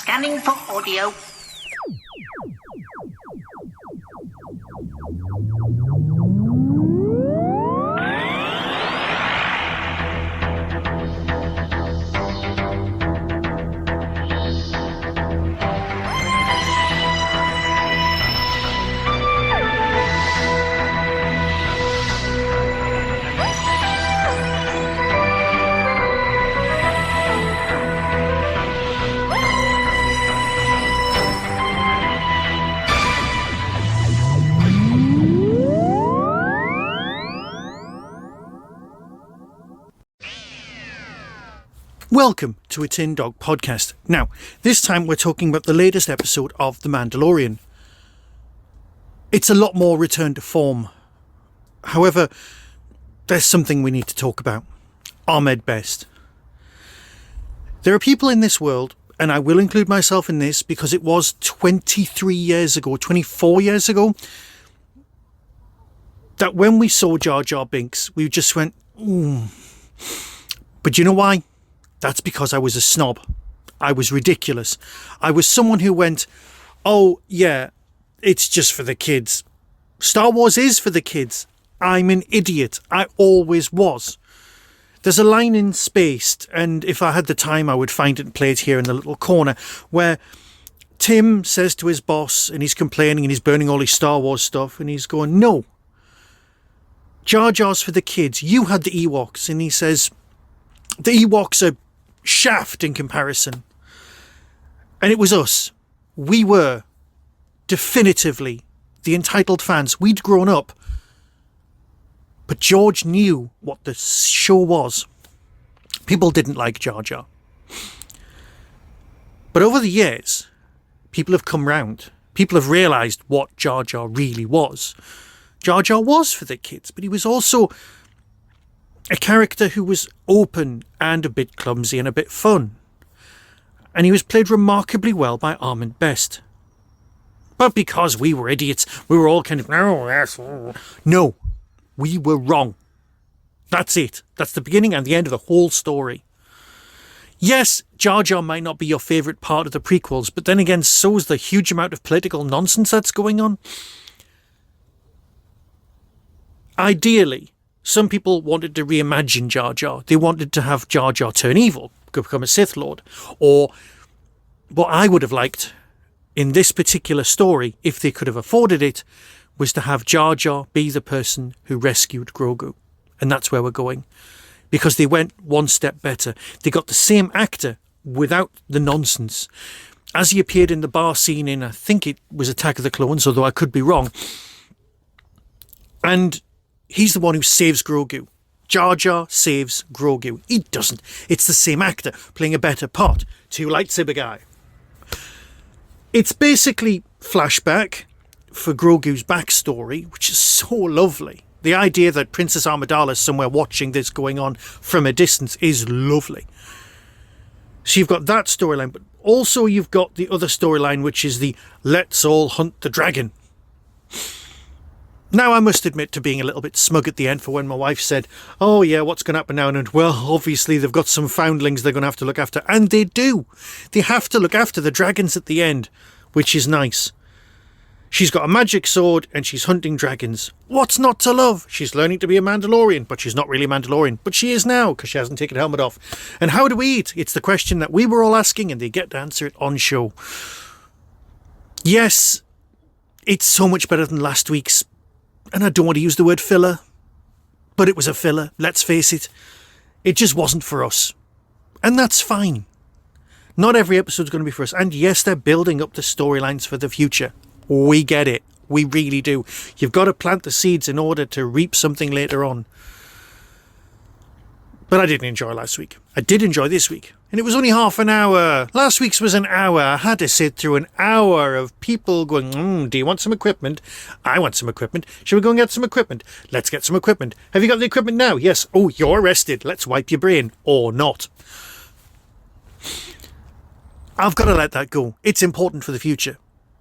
Scanning for audio. Welcome to a Tin Dog podcast. Now, this time we're talking about the latest episode of The Mandalorian. It's a lot more return to form. However, there's something we need to talk about. Ahmed Best. There are people in this world, and I will include myself in this because it was 23 years ago, 24 years ago, that when we saw Jar Jar Binks, we just went, ooh. But you know why? That's because I was a snob. I was ridiculous. I was someone who went, oh yeah, it's just for the kids. Star Wars is for the kids. I'm an idiot. I always was. There's a line in Spaced, and if I had the time I would find it and play it here in the little corner, where Tim says to his boss, and he's complaining and he's burning all his Star Wars stuff, and he's going, no. Jar Jar's for the kids. You had the Ewoks. And he says, the Ewoks are shaft in comparison. And it was us. We were definitively the entitled fans. We'd grown up. But George knew what the show was. People didn't like Jar Jar. But over the years, people have come round. People have realised what Jar Jar really was. Jar Jar was for the kids, but he was also a character who was open and a bit clumsy and a bit fun. And he was played remarkably well by Ahmed Best. But because we were idiots, we were all kind of, no, we were wrong. That's it. That's the beginning and the end of the whole story. Yes, Jar Jar might not be your favourite part of the prequels, but then again, so's the huge amount of political nonsense that's going on. Ideally, some people wanted to reimagine Jar Jar. They wanted to have Jar Jar turn evil, become a Sith Lord. Or what I would have liked in this particular story, if they could have afforded it, was to have Jar Jar be the person who rescued Grogu. And that's where we're going. Because they went one step better. They got the same actor without the nonsense. As he appeared in the bar scene in, I think it was Attack of the Clones, although I could be wrong. And he's the one who saves Grogu. Jar Jar saves Grogu. He doesn't. It's the same actor playing a better part. Two lightsaber guy. It's basically flashback for Grogu's backstory, which is so lovely. The idea that Princess Amidala is somewhere watching this going on from a distance is lovely. So you've got that storyline, but also you've got the other storyline, which is the let's all hunt the dragon. Now, I must admit to being a little bit smug at the end for when my wife said, oh yeah, what's going to happen now? And well, obviously they've got some foundlings they're going to have to look after. And they do. They have to look after the dragons at the end, which is nice. She's got a magic sword and she's hunting dragons. What's not to love? She's learning to be a Mandalorian, but she's not really a Mandalorian. But she is now, because she hasn't taken her helmet off. And how do we eat? It's the question that we were all asking, and they get to answer it on show. Yes, it's so much better than last week's. And I don't want to use the word filler, but it was a filler, let's face it. It just wasn't for us. And that's fine. Not every episode's going to be for us. And yes, they're building up the storylines for the future. We get it. We really do. You've got to plant the seeds in order to reap something later on. But I didn't enjoy last week. I did enjoy this week. And it was only half an hour. Last week's was an hour. I had to sit through an hour of people going, do you want some equipment? I want some equipment. Shall we go and get some equipment? Let's get some equipment. Have you got the equipment now? Yes. Oh, you're arrested. Let's wipe your brain. Or not. I've got to let that go. It's important for the future.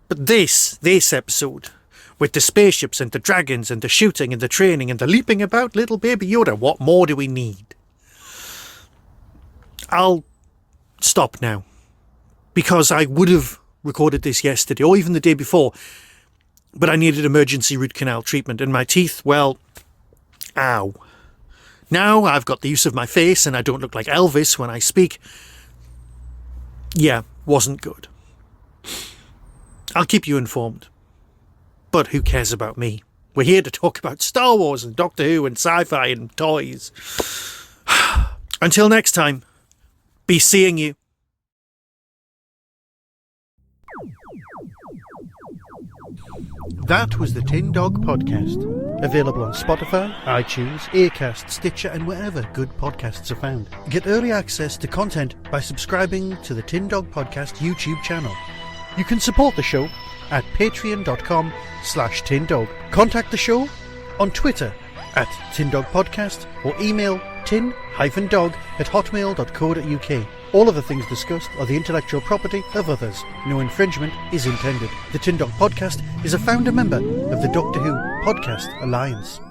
But this episode, with the spaceships and the dragons and the shooting and the training and the leaping about little baby Yoda, what more do we need? I'll stop now. because I would have recorded this yesterday or even the day before, but I needed emergency root canal treatment, and my teeth, well, ow. Now I've got the use of my face and I don't look like Elvis when I speak. Yeah, wasn't good. I'll keep you informed. But who cares about me? We're here to talk about Star Wars and Doctor Who and sci-fi and toys. Until next time, be seeing you. That was the Tin Dog Podcast. Available on Spotify, iTunes, Acast, Stitcher, and wherever good podcasts are found. Get early access to content by subscribing to the Tin Dog Podcast YouTube channel. You can support the show at patreon.com/tindog. Contact the show on Twitter at tindogpodcast or email tin-dog@hotmail.co.uk. All of the things discussed are the intellectual property of others. No infringement is intended. The Tin Dog Podcast is a founder member of the Doctor Who Podcast Alliance.